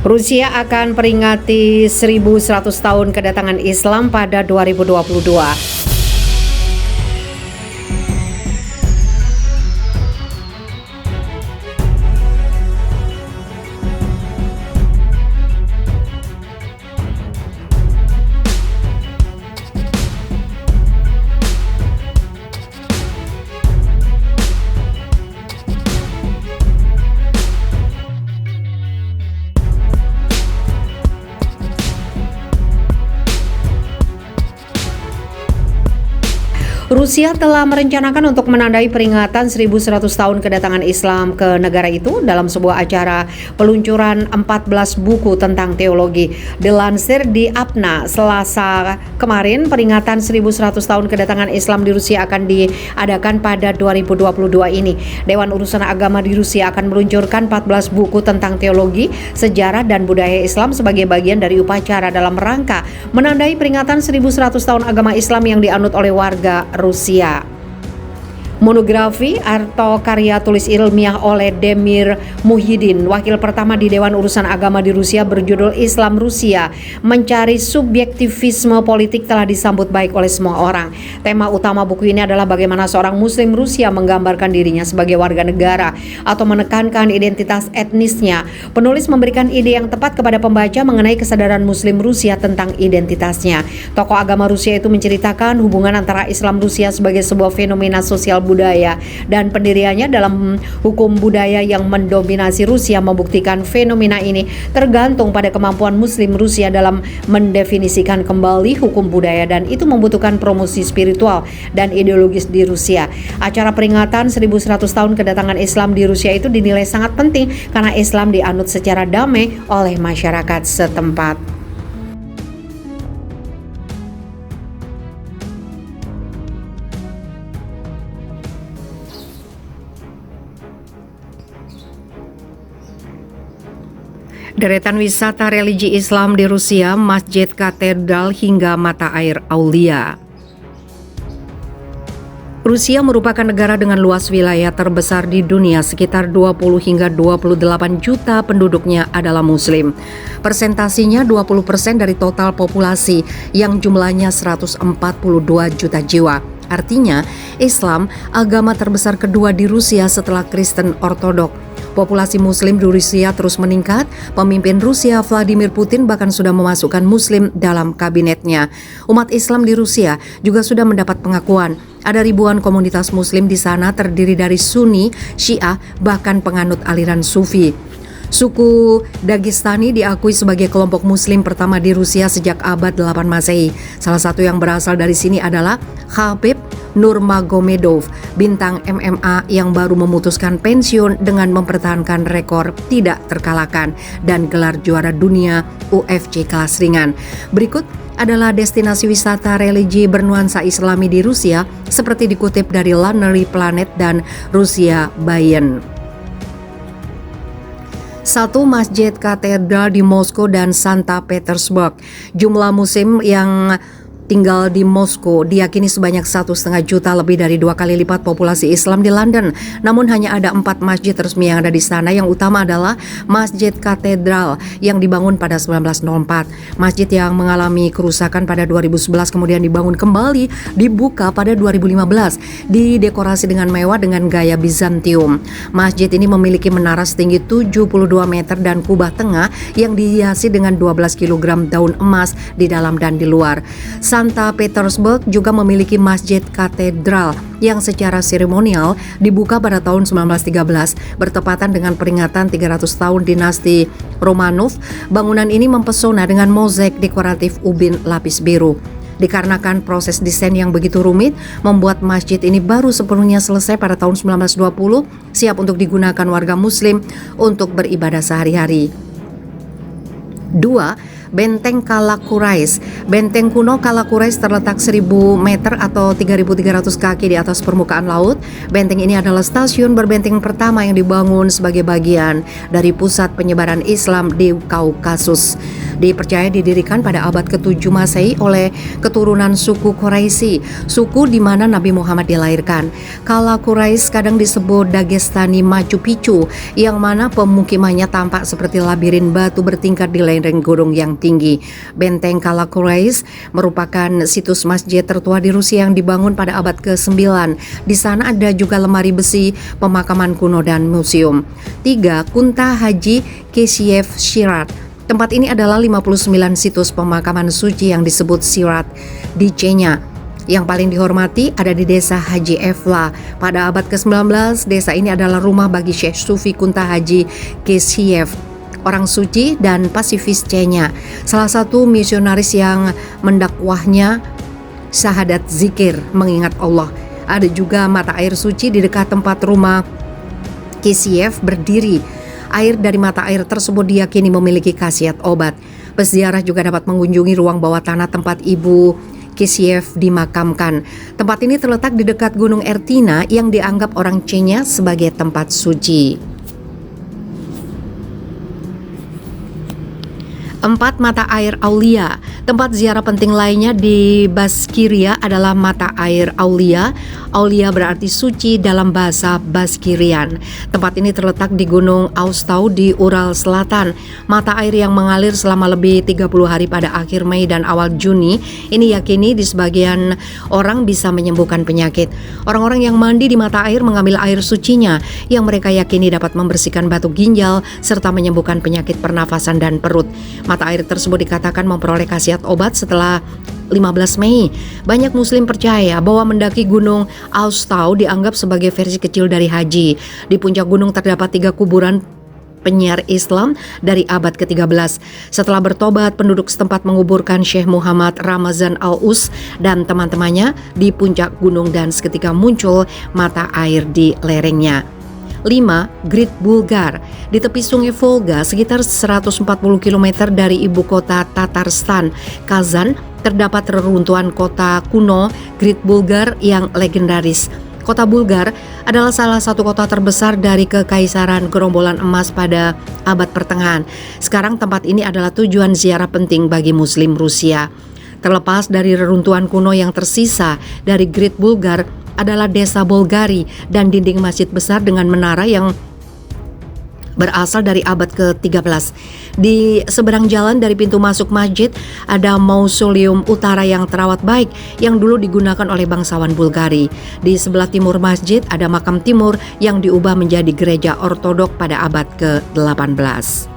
Rusia akan peringati 1100 tahun kedatangan Islam pada 2022. Rusia telah merencanakan untuk menandai peringatan 1100 tahun kedatangan Islam ke negara itu dalam sebuah acara peluncuran 14 buku tentang teologi. Dilansir di APNA, Selasa kemarin, peringatan 1100 tahun kedatangan Islam di Rusia akan diadakan pada 2022 ini. Dewan Urusan Agama di Rusia akan meluncurkan 14 buku tentang teologi, sejarah, dan budaya Islam sebagai bagian dari upacara dalam rangka menandai peringatan 1100 tahun agama Islam yang dianut oleh warga Rusia. Monografi atau karya tulis ilmiah oleh Demir Muhyiddin, wakil pertama di Dewan Urusan Agama di Rusia, berjudul Islam Rusia Mencari Subjektivisme Politik, telah disambut baik oleh semua orang. Tema utama buku ini adalah bagaimana seorang Muslim Rusia menggambarkan dirinya sebagai warga negara atau menekankan identitas etnisnya. Penulis memberikan ide yang tepat kepada pembaca mengenai kesadaran Muslim Rusia tentang identitasnya. Tokoh agama Rusia itu menceritakan hubungan antara Islam Rusia sebagai sebuah fenomena sosial budaya dan pendiriannya dalam hukum budaya yang mendominasi Rusia, membuktikan fenomena ini tergantung pada kemampuan Muslim Rusia dalam mendefinisikan kembali hukum budaya, dan itu membutuhkan promosi spiritual dan ideologis di Rusia. Acara peringatan 1100 tahun kedatangan Islam di Rusia itu dinilai sangat penting karena Islam dianut secara damai oleh masyarakat setempat. Deretan wisata religi Islam di Rusia, masjid, katedral, hingga mata air Aulia. Rusia merupakan negara dengan luas wilayah terbesar di dunia, sekitar 20 hingga 28 juta penduduknya adalah Muslim. Persentasinya 20% dari total populasi yang jumlahnya 142 juta jiwa. Artinya, Islam agama terbesar kedua di Rusia setelah Kristen Ortodok. Populasi Muslim di Rusia terus meningkat. Pemimpin Rusia Vladimir Putin bahkan sudah memasukkan Muslim dalam kabinetnya. Umat Islam di Rusia juga sudah mendapat pengakuan. Ada ribuan komunitas Muslim di sana, terdiri dari Sunni, Syiah, bahkan penganut aliran Sufi. Suku Dagestani diakui sebagai kelompok Muslim pertama di Rusia sejak abad 8 Masehi. Salah satu yang berasal dari sini adalah Khabib Nurmagomedov, bintang MMA yang baru memutuskan pensiun dengan mempertahankan rekor tidak terkalahkan dan gelar juara dunia UFC kelas ringan. Berikut adalah destinasi wisata religi bernuansa Islami di Rusia seperti dikutip dari Lonely Planet dan Rusia Bayan. 1. Masjid Katedral di Moskow dan Santa Petersburg. Jumlah Muslim yang tinggal di Moskow diyakini sebanyak 1,5 juta, lebih dari 2 kali lipat populasi Islam di London. Namun hanya ada 4 masjid resmi yang ada di sana. Yang utama adalah Masjid Katedral yang dibangun pada 1904. Masjid yang mengalami kerusakan pada 2011 kemudian dibangun kembali, dibuka pada 2015, didekorasi dengan mewah dengan gaya Bizantium. Masjid ini memiliki menara setinggi 72 meter dan kubah tengah yang dihiasi dengan 12 kg daun emas di dalam dan di luar. Santa Petersburg juga memiliki masjid katedral yang secara seremonial dibuka pada tahun 1913 bertepatan dengan peringatan 300 tahun dinasti Romanov. Bangunan ini mempesona dengan mozaik dekoratif ubin lapis biru. Dikarenakan proses desain yang begitu rumit, membuat masjid ini baru sepenuhnya selesai pada tahun 1920, siap untuk digunakan warga Muslim untuk beribadah sehari-hari. 2. Benteng Kalakurais. Benteng kuno Kalakurais terletak 1000 meter atau 3.300 kaki di atas permukaan laut. Benteng ini adalah stasiun berbenteng pertama yang dibangun sebagai bagian dari pusat penyebaran Islam di Kaukasus. Dipercaya didirikan pada abad ke-7 Masehi oleh keturunan suku Quraisy, suku di mana Nabi Muhammad dilahirkan. Kala Quraisy kadang disebut Dagestani Machu Picchu, yang mana pemukimannya tampak seperti labirin batu bertingkat di lereng gunung yang tinggi. Benteng Kala Quraisy merupakan situs masjid tertua di Rusia yang dibangun pada abad ke-9. Di sana ada juga lemari besi, pemakaman kuno dan museum. 3. Kunta Haji Kesiev Shirat. Tempat ini adalah 59 situs pemakaman suci yang disebut Sirat di Chechnya. Yang paling dihormati ada di desa Haji Evla. Pada abad ke-19, desa ini adalah rumah bagi Syekh Sufi Kunta Haji Kesiev, orang suci dan pasifis Chechnya, salah satu misionaris yang mendakwahnya syahadat zikir mengingat Allah. Ada juga mata air suci di dekat tempat rumah Kesiev berdiri. Air dari mata air tersebut diyakini memiliki khasiat obat. Peziarah juga dapat mengunjungi ruang bawah tanah tempat Ibu Kesiev dimakamkan. Tempat ini terletak di dekat Gunung Ertina yang dianggap orang Chechnya sebagai tempat suci. 4. Mata air Aulia. Tempat ziarah penting lainnya di Baskiria adalah mata air Aulia. Aulia berarti suci dalam bahasa Baskirian. Tempat ini terletak di Gunung Austau di Ural Selatan. Mata air yang mengalir selama lebih 30 hari pada akhir Mei dan awal Juni ini yakini di sebagian orang bisa menyembuhkan penyakit. Orang-orang yang mandi di mata air mengambil air sucinya yang mereka yakini dapat membersihkan batu ginjal serta menyembuhkan penyakit pernafasan dan perut. Mata air tersebut dikatakan memperoleh khasiat obat setelah 15 Mei. Banyak muslim percaya bahwa mendaki gunung Austau dianggap sebagai versi kecil dari haji. Di puncak gunung terdapat 3 kuburan penyiar Islam dari abad ke-13. Setelah bertobat, penduduk setempat menguburkan Syekh Muhammad Ramazan Al-Us dan teman-temannya di puncak gunung dan seketika muncul mata air di lerengnya. 5. Great Bulgar. Di tepi sungai Volga sekitar 140 km dari ibu kota Tatarstan, Kazan, terdapat reruntuhan kota kuno Great Bulgar yang legendaris. Kota Bulgar adalah salah satu kota terbesar dari Kekaisaran Gerombolan Emas pada abad pertengahan. Sekarang tempat ini adalah tujuan ziarah penting bagi muslim Rusia. Terlepas dari reruntuhan kuno yang tersisa dari Great Bulgar adalah desa Bolgari dan dinding masjid besar dengan menara yang berasal dari abad ke-13. Di seberang jalan dari pintu masuk masjid ada mausoleum utara yang terawat baik yang dulu digunakan oleh bangsawan Bulgari. Di sebelah timur masjid ada makam timur yang diubah menjadi gereja ortodok pada abad ke-18.